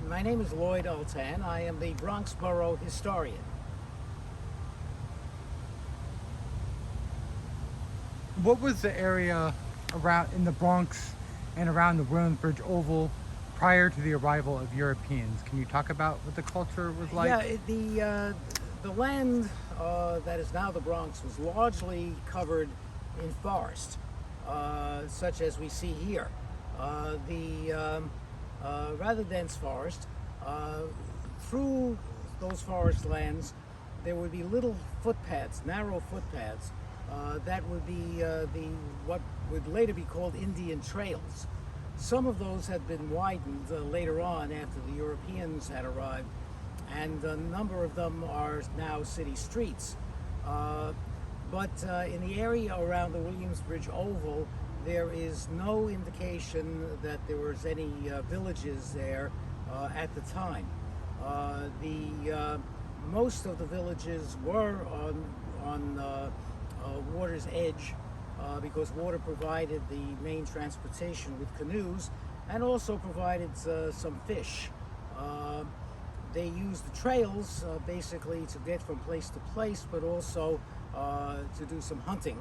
My name is Lloyd Ultan. I am the Bronx Borough Historian. What was the area around in the Bronx and around the Williamsbridge Oval prior to the arrival of Europeans? Can you talk about what the culture was like? The land that is now the Bronx was largely covered in forest, such as we see here. The rather dense forest. Through those forest lands, there would be little footpaths, narrow footpaths, that would be what would later be called Indian trails. Some of those had been widened later on after the Europeans had arrived, and a number of them are now city streets. But in the area around the Williamsbridge Oval, there is no indication that there was any villages there at the time. Most of the villages were on water's edge, because water provided the main transportation with canoes and also provided some fish. They used the trails basically to get from place to place, but also to do some hunting,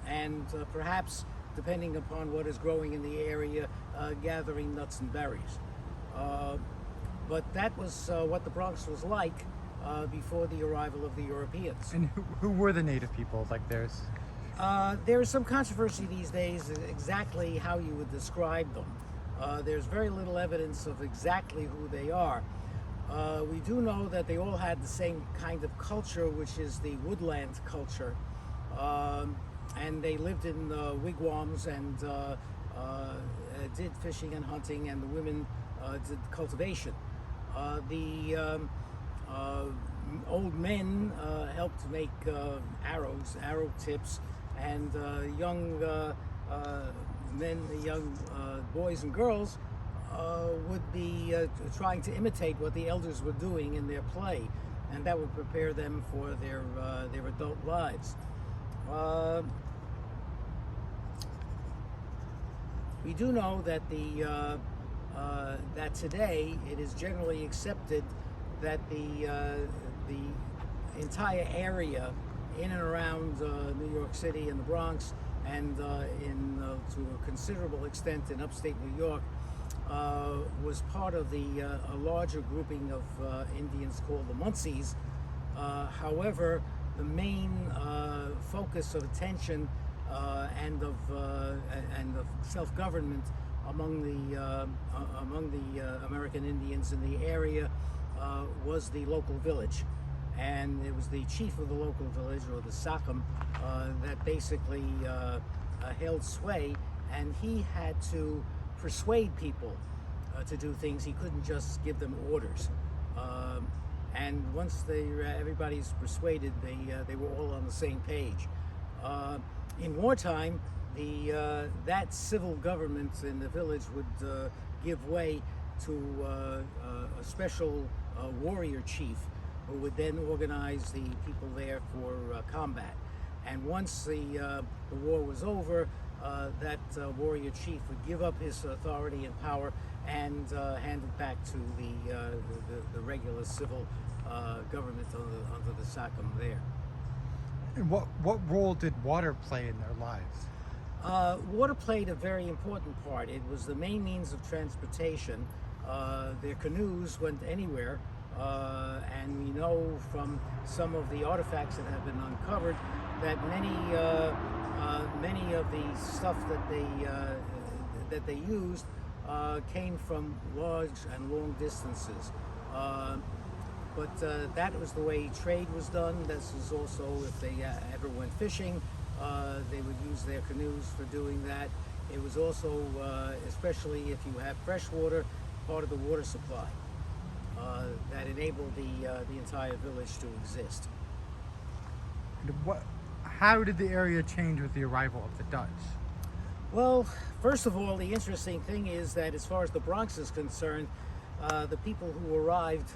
and perhaps, depending upon what is growing in the area, gathering nuts and berries. But that was what the Bronx was like before the arrival of the Europeans. And who were the native people like theirs? There is some controversy these days exactly how you would describe them. There's very little evidence of exactly who they are. We do know that they all had the same kind of culture, which is the woodland culture, and they lived in wigwams and did fishing and hunting, and the women did cultivation. The old men helped to make arrows, arrow tips, and young boys and girls would be trying to imitate what the elders were doing in their play, and that would prepare them for their adult lives. We do know that that today it is generally accepted that the entire area in and around New York City and the Bronx, and to a considerable extent in upstate New York, was part of a larger grouping of Indians called the Muncies. However, the main focus of attention and of self-government among the American Indians in the area was the local village, and it was the chief of the local village, or the Sachem, that basically held sway, and he had to persuade people to do things. He couldn't just give them orders. And once everybody's persuaded, they were all on the same page. In wartime, that civil government in the village would give way to a special warrior chief, who would then organize the people there for combat. And once the war was over, that warrior chief would give up his authority and power and hand it back to the regular civil government under the Sachem there. And what role did water play in their lives? Water played a very important part. It was the main means of transportation. Their canoes went anywhere, and we know from some of the artifacts that have been uncovered that many of the stuff that they used came from large and long distances. But that was the way trade was done. This is also, if they ever went fishing, they would use their canoes for doing that. It was also, especially if you have fresh water, part of the water supply that enabled the entire village to exist. How did the area change with the arrival of the Dutch? Well, first of all, the interesting thing is that as far as the Bronx is concerned, the people who arrived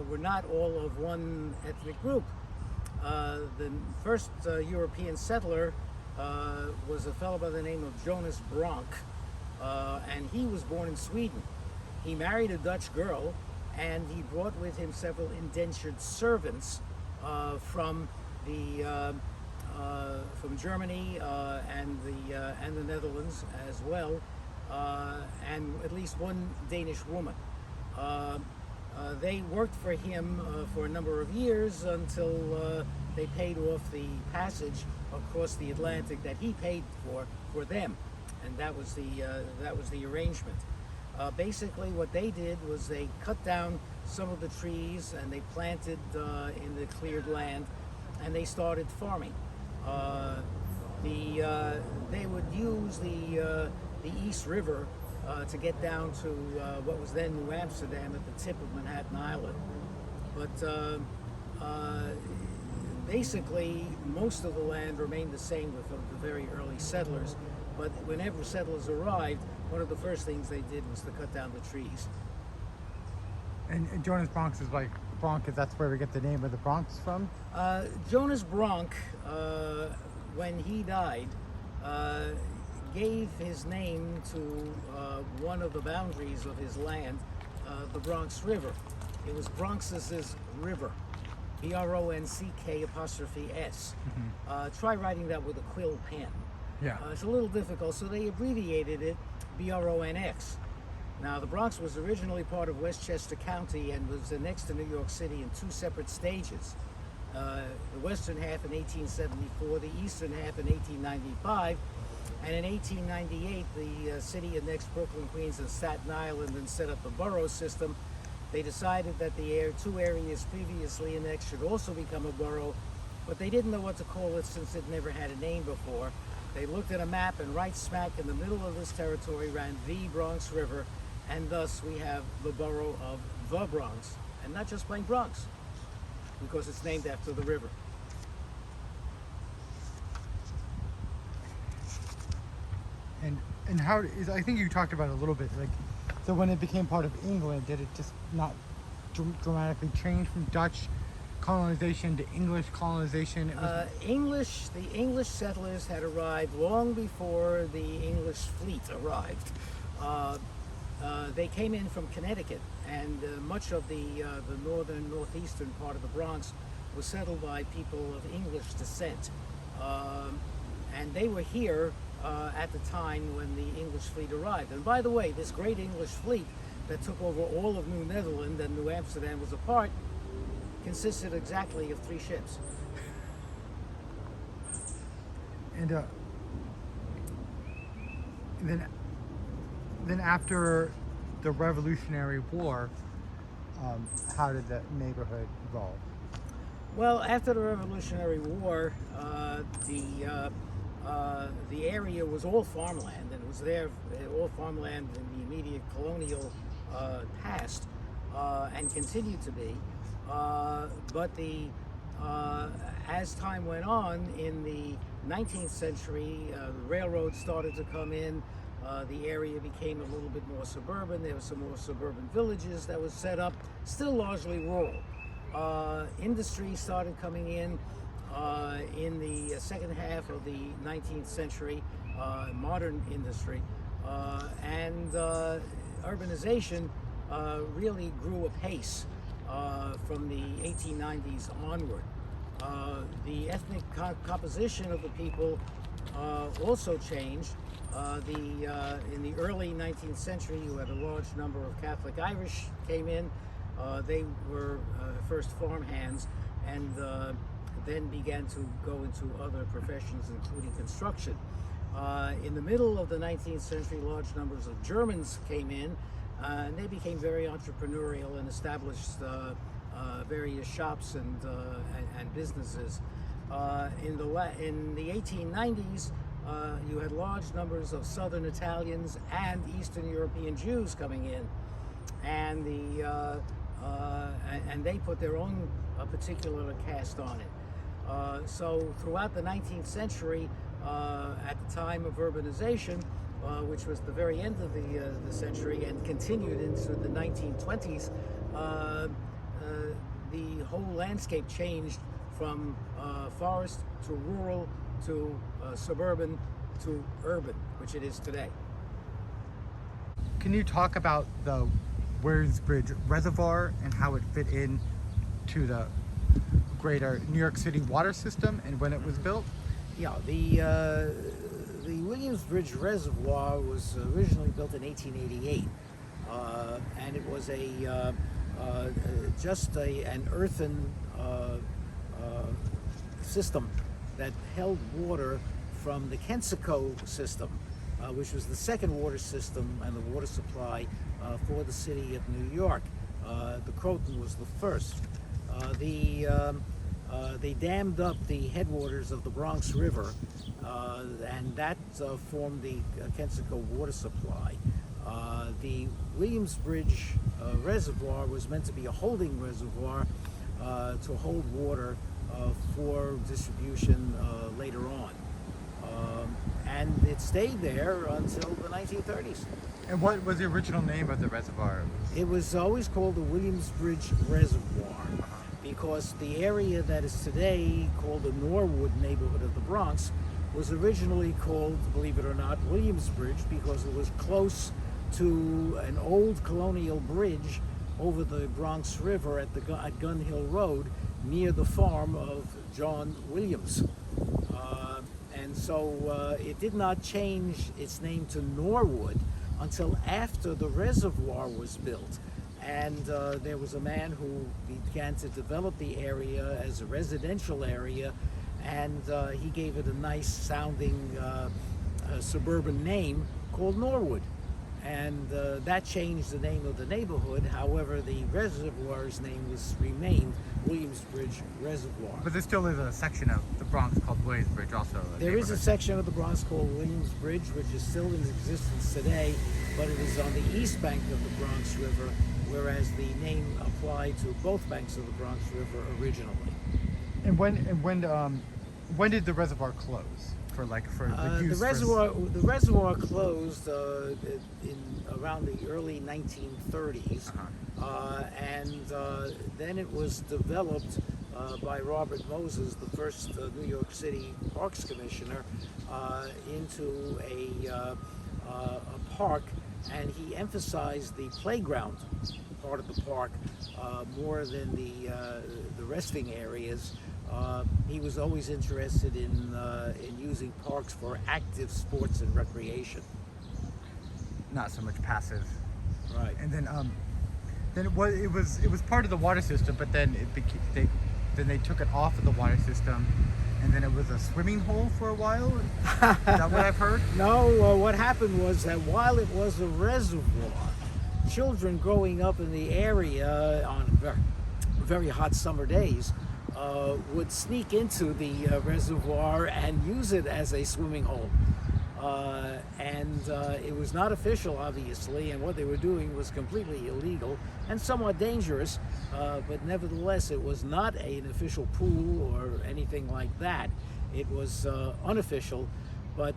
were not all of one ethnic group. The first European settler was a fellow by the name of Jonas Bronk, and he was born in Sweden. He married a Dutch girl, and he brought with him several indentured servants from Germany and the Netherlands as well, and at least one Danish woman. They worked for him for a number of years until they paid off the passage across the Atlantic that he paid for them, and that was the arrangement. Basically, what they did was they cut down some of the trees and they planted in the cleared land, and they started farming. They would use the East River to get down to what was then New Amsterdam at the tip of Manhattan Island. But basically, most of the land remained the same with the very early settlers. But whenever settlers arrived, one of the first things they did was to cut down the trees. And Jonas Bronx is like Bronx, that's where we get the name of the Bronx from? Jonas Bronx, when he died, gave his name to one of the boundaries of his land, the Bronx River. It was Bronx's river, B-R-O-N-C-K apostrophe S. Try writing that with a quill pen. Yeah. It's a little difficult, so they abbreviated it B-R-O-N-X. Now, the Bronx was originally part of Westchester County and was annexed to New York City in two separate stages. The western half in 1874, the eastern half in 1895, and in 1898 the city annexed Brooklyn, Queens, and Staten Island and set up the borough system. They decided that the two areas previously annexed should also become a borough, but they didn't know what to call it since it never had a name before. They looked at a map, and right smack in the middle of this territory ran the Bronx River, and thus we have the borough of the Bronx, and not just plain Bronx, because it's named after the river. And how is, I think you talked about it a little bit, like, so when it became part of England, did it just not dramatically change from Dutch colonization to English colonization? It was... The English settlers had arrived long before the English fleet arrived. They came in from Connecticut, and much of the northeastern part of the Bronx was settled by people of English descent. And they were here at the time when the English fleet arrived. And by the way, this great English fleet that took over all of New Netherland and New Amsterdam was a part, consisted exactly of 3 ships. And then after the Revolutionary War, how did the neighborhood evolve? Well, after the Revolutionary War, the area was all farmland, and it was there, all farmland in the immediate colonial past, and continued to be. But as time went on, in the 19th century, the railroads started to come in. The area became a little bit more suburban. There were some more suburban villages that was set up, still largely rural. Industry started coming in the second half of the 19th century, modern industry, and urbanization really grew apace from the 1890s onward. The ethnic composition of the people also changed. In the early 19th century, you had a large number of Catholic Irish came in. They were first farmhands, and then began to go into other professions, including construction. In the middle of the 19th century, large numbers of Germans came in, and they became very entrepreneurial and established various shops and businesses. In the 1890s, you had large numbers of Southern Italians and Eastern European Jews coming in, and they put their own particular cast on it. So throughout the 19th century, at the time of urbanization, which was the very end of the century and continued into the 1920s, the whole landscape changed from forest to rural to suburban to urban, which it is today. can you talk about the Williamsbridge Reservoir and how it fit in to the greater New York City water system and when it was built? Yeah, the Williamsbridge Reservoir was originally built in 1888, and it was an earthen system that held water from the Kensico system, which was the second water system and the water supply for the city of New York. The Croton was the first. They dammed up the headwaters of the Bronx River, and that formed the Kensico water supply. The Williamsbridge Reservoir was meant to be a holding reservoir to hold water for distribution later on. And it stayed there until the 1930s. And what was the original name of the reservoir? It was always called the Williamsbridge Reservoir because the area that is today called the Norwood neighborhood of the Bronx was originally called, believe it or not, Williamsbridge because it was close to an old colonial bridge over the Bronx River at Gun Hill Road near the farm of John Williams. And so it did not change its name to Norwood until after the reservoir was built. And there was a man who began to develop the area as a residential area, and he gave it a nice sounding suburban name called Norwood. And that changed the name of the neighborhood. However, the reservoir's name remained Williamsbridge Reservoir. But there still is a section of the Bronx called Williamsbridge also. There is a section of the Bronx called Williamsbridge, which is still in existence today, but it is on the east bank of the Bronx River, whereas the name applied to both banks of the Bronx River originally. And when did the reservoir close? For the use the reservoir closed in around the early 1930s, and then it was developed by Robert Moses, the first New York City Parks Commissioner, into a park, and he emphasized the playground part of the park more than the resting areas. He was always interested in using parks for active sports and recreation. Not so much passive. Right. And then it was part of the water system, but then they took it off of the water system, and then it was a swimming hole for a while. Is that what I've heard? No. What happened was that while it was a reservoir, children growing up in the area on very hot summer days would sneak into the reservoir and use it as a swimming hole. It was not official, obviously, and what they were doing was completely illegal and somewhat dangerous, but nevertheless, it was not an official pool or anything like that. It was unofficial, but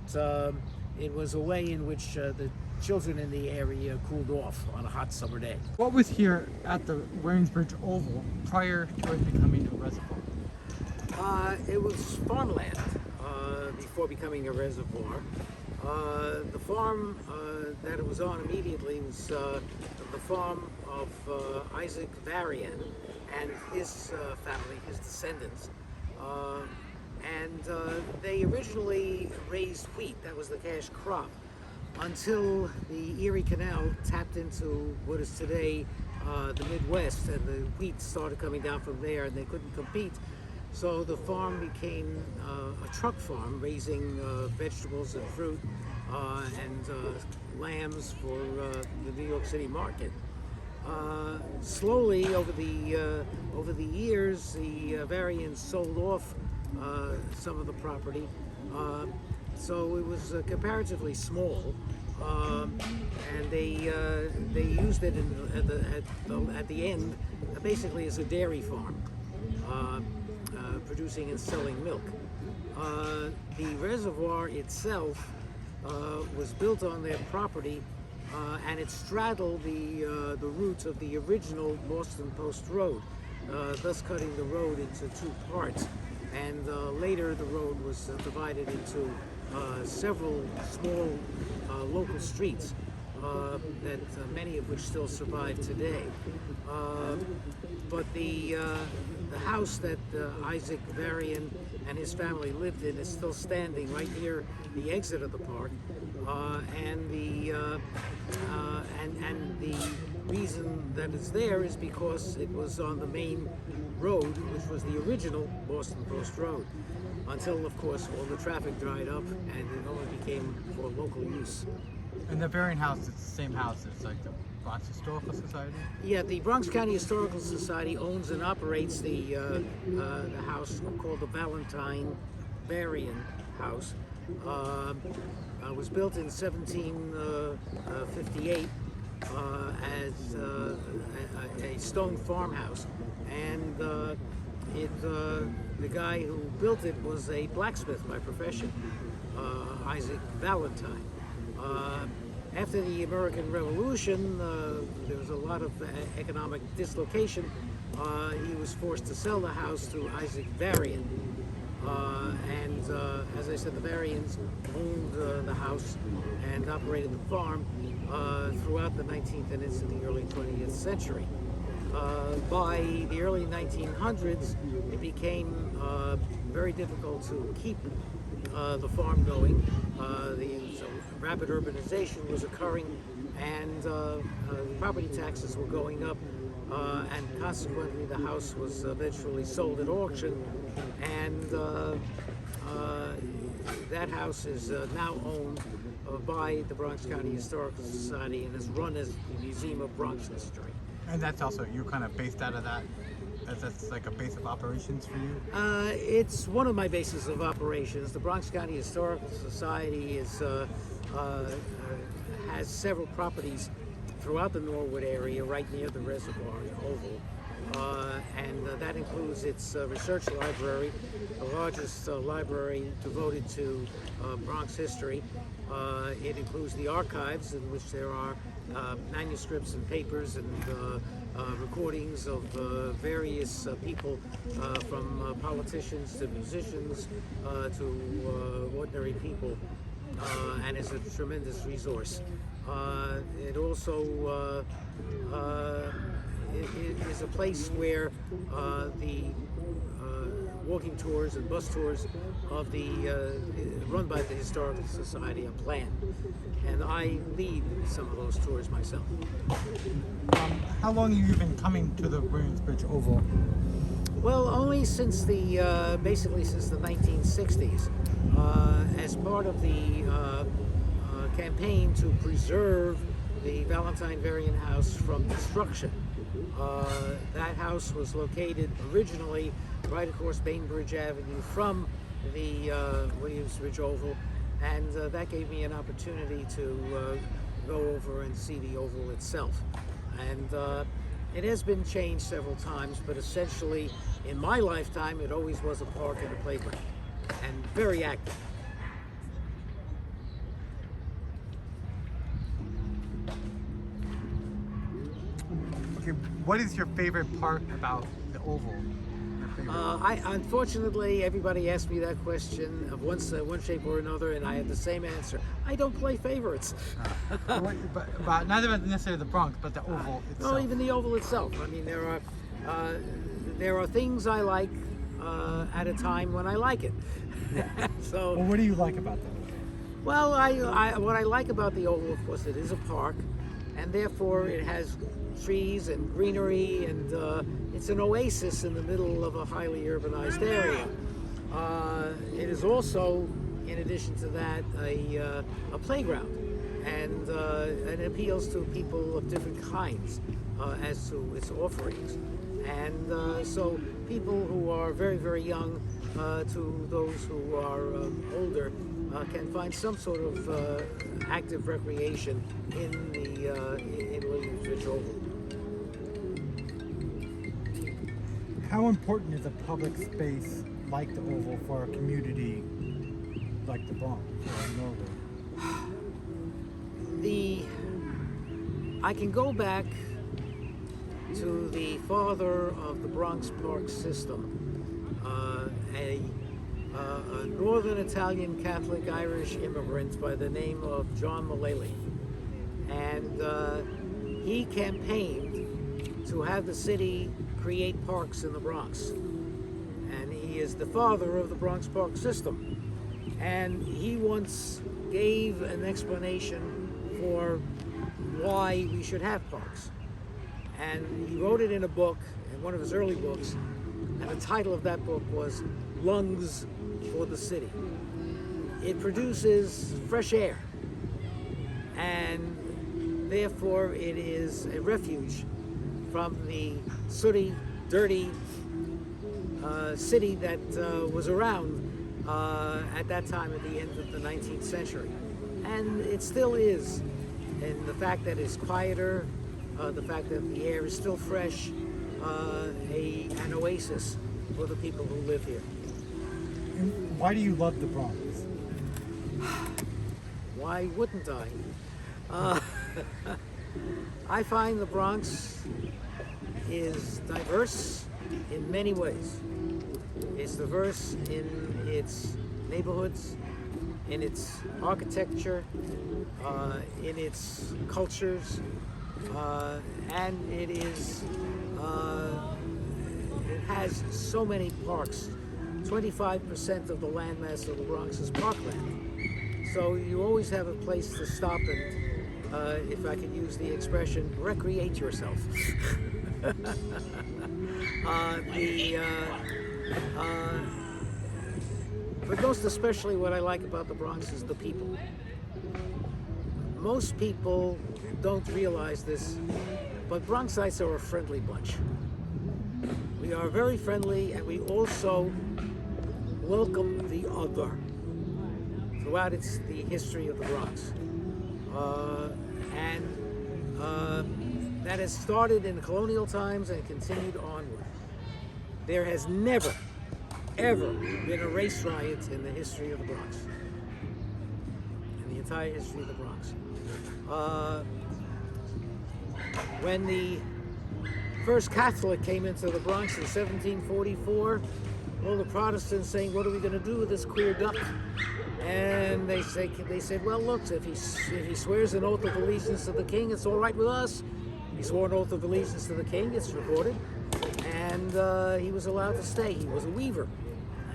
it was a way in which the children in the area cooled off on a hot summer day. What was here at the Williamsbridge Oval prior to it becoming a reservoir? It was farmland before becoming a reservoir. The farm that it was on immediately was the farm of Isaac Varian and his family, his descendants. They originally raised wheat. That was the cash crop, until the Erie Canal tapped into what is today the Midwest, and the wheat started coming down from there, and they couldn't compete. So the farm became a truck farm, raising vegetables and fruit and lambs for the New York City market. Slowly, over the years, the Varians sold off some of the property, so it was comparatively small, and they used it at the end basically as a dairy farm, producing and selling milk. The reservoir itself was built on their property, and it straddled the route of the original Boston Post Road, thus cutting the road into two parts. And later the road was divided into several small local streets. that many of which still survive today. But the house that Isaac Varian and his family lived in is still standing right near the exit of the park, and the reason that it's there is because it was on the main road, which was the original Boston Post Road, until, of course, all the traffic dried up and it only became for local use. And the Varian House, it's the same house. It's like the Bronx Historical Society? Yeah, the Bronx County Historical Society owns and operates the house called the Valentine Varian House. It was built in 1758 as a stone farmhouse, and the guy who built it was a blacksmith by profession, Isaac Valentine. After the American Revolution, there was a lot of economic dislocation. He was forced to sell the house to Isaac Varian. As I said, the Varians owned the house and operated the farm throughout the 19th and into the early 20th century. By the early 1900s, it became very difficult to keep the farm going. So rapid urbanization was occurring, and property taxes were going up, and consequently the house was eventually sold at auction, and that house is now owned by the Bronx County Historical Society and is run as the Museum of Bronx History. And that's also, you're kind of based out of that? That's like a base of operations for you? It's one of my bases of operations. The Bronx County Historical Society has several properties throughout the Norwood area, right near the Reservoir Oval. And that includes its research library, the largest library devoted to Bronx history. It includes the archives, in which there are manuscripts and papers and recordings of various people, from politicians to musicians to ordinary people, and is a tremendous resource. It also is a place where the walking tours and bus tours of the run by the Historical Society are planned, and I lead some of those tours myself. How long have you been coming to the Williamsbridge Oval? Well, only since basically since the 1960s, as part of the campaign to preserve the Valentine Varian House from destruction. That house was located originally right across Bainbridge Avenue from the Williamsbridge Oval, and that gave me an opportunity to go over and see the Oval itself. And it has been changed several times, but essentially in my lifetime it always was a park and a playground, and very active. Okay, what is your favorite part about the Oval? Unfortunately, everybody asks me that question of one shape or another, and I have the same answer. I don't play favorites. but not even necessarily the Bronx, but the Oval itself. No, even the Oval itself. I mean, there are things I like at a time when I like it. So. Well, what do you like about that? Well, what I like about the Oval, of course, it is a park, and therefore it has trees and greenery, and it's an oasis in the middle of a highly urbanized area. It is also, in addition to that, a playground, and it appeals to people of different kinds as to its offerings. And so people who are very, very young to those who are older can find some sort of active recreation in Williamsbridge Oval. How important is a public space like the Oval for a community like the Bronx or Norwood? I can go back to the father of the Bronx Park system, a northern Italian Catholic Irish immigrant by the name of John Mullally. and he campaigned to have the city create parks in the Bronx. And he is the father of the Bronx Park system. And he once gave an explanation for why we should have parks. And he wrote it in a book, in one of his early books, and the title of that book was Lungs for the City. It produces fresh air, and therefore it is a refuge from the sooty, dirty city that was around at that time at the end of the 19th century. And it still is, and the fact that it's quieter, the fact that the air is still fresh, an oasis for the people who live here. And why do you love the Bronx? Why wouldn't I? I find the Bronx is diverse in many ways. It's diverse in its neighborhoods, in its architecture, in its cultures, and it has so many parks. 25% of the landmass of the Bronx is parkland. So you always have a place to stop and, if I could use the expression, recreate yourself. But most especially what I like about the Bronx is the people. Most people don't realize this, but Bronxites are a friendly bunch. We are very friendly, and we also welcome the other throughout the history of the Bronx. That has started in colonial times and continued onward. There has never, ever been a race riot in the history of the Bronx, in the entire history of the Bronx. When the first Catholic came into the Bronx in 1744, all the Protestants saying, "What are we going to do with this queer duck?" And they said, "Well, look, if he swears an oath of allegiance to the king, it's all right with us." He swore an oath of allegiance to the king. It's recorded, and he was allowed to stay. He was a weaver,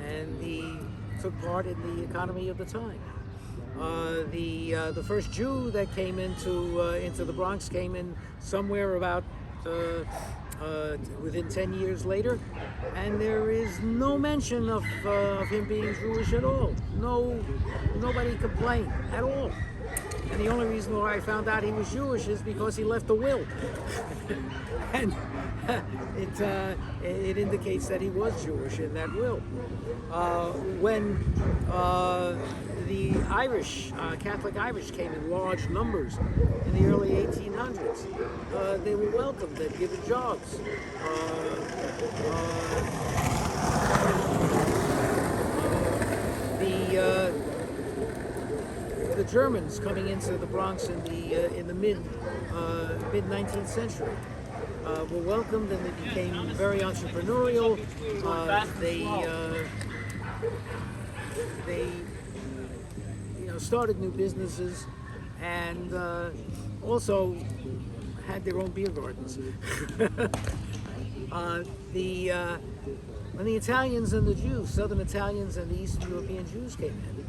and he took part in the economy of the time. The first Jew that came into the Bronx came in somewhere about within 10 years later, and there is no mention of him being Jewish at all. Nobody complained at all. And the only reason why I found out he was Jewish is because he left a will. And it indicates that he was Jewish in that will. When the Irish, Catholic Irish came in large numbers in the early 1800s, they were welcomed, they'd given jobs. The Germans coming into the Bronx in the mid 19th century were welcomed, and they became very entrepreneurial. They started new businesses, and also had their own beer gardens. When the Italians and the Jews, Southern Italians and the Eastern European Jews came in,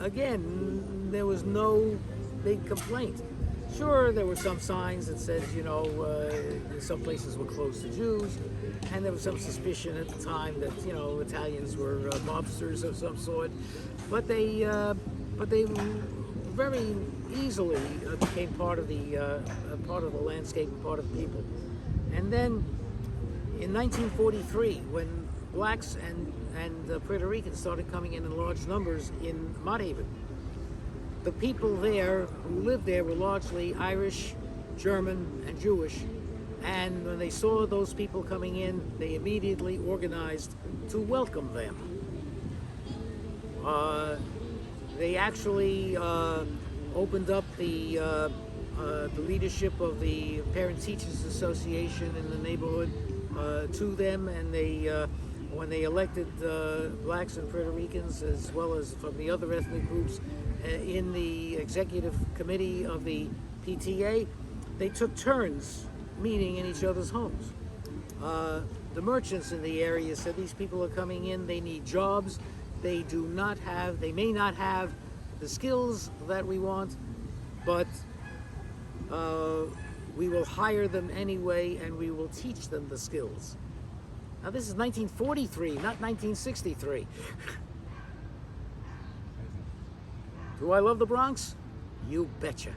again, there was no big complaint. Sure, there were some signs that said, some places were closed to Jews, and there was some suspicion at the time that, Italians were mobsters of some sort. But they very easily became part of the landscape, part of the people. And then in 1943, when blacks and Puerto Ricans started coming in large numbers in Mott Haven, the people there who lived there were largely Irish, German, and Jewish. And when they saw those people coming in, they immediately organized to welcome them. They actually opened up the leadership of the Parent Teachers Association in the neighborhood to them, and when they elected blacks and Puerto Ricans, as well as from the other ethnic groups, in the executive committee of the PTA, they took turns meeting in each other's homes. The merchants in the area said these people are coming in, they need jobs, they may not have the skills that we want, but we will hire them anyway and we will teach them the skills. Now this is 1943, not 1963. Do I love the Bronx? You betcha.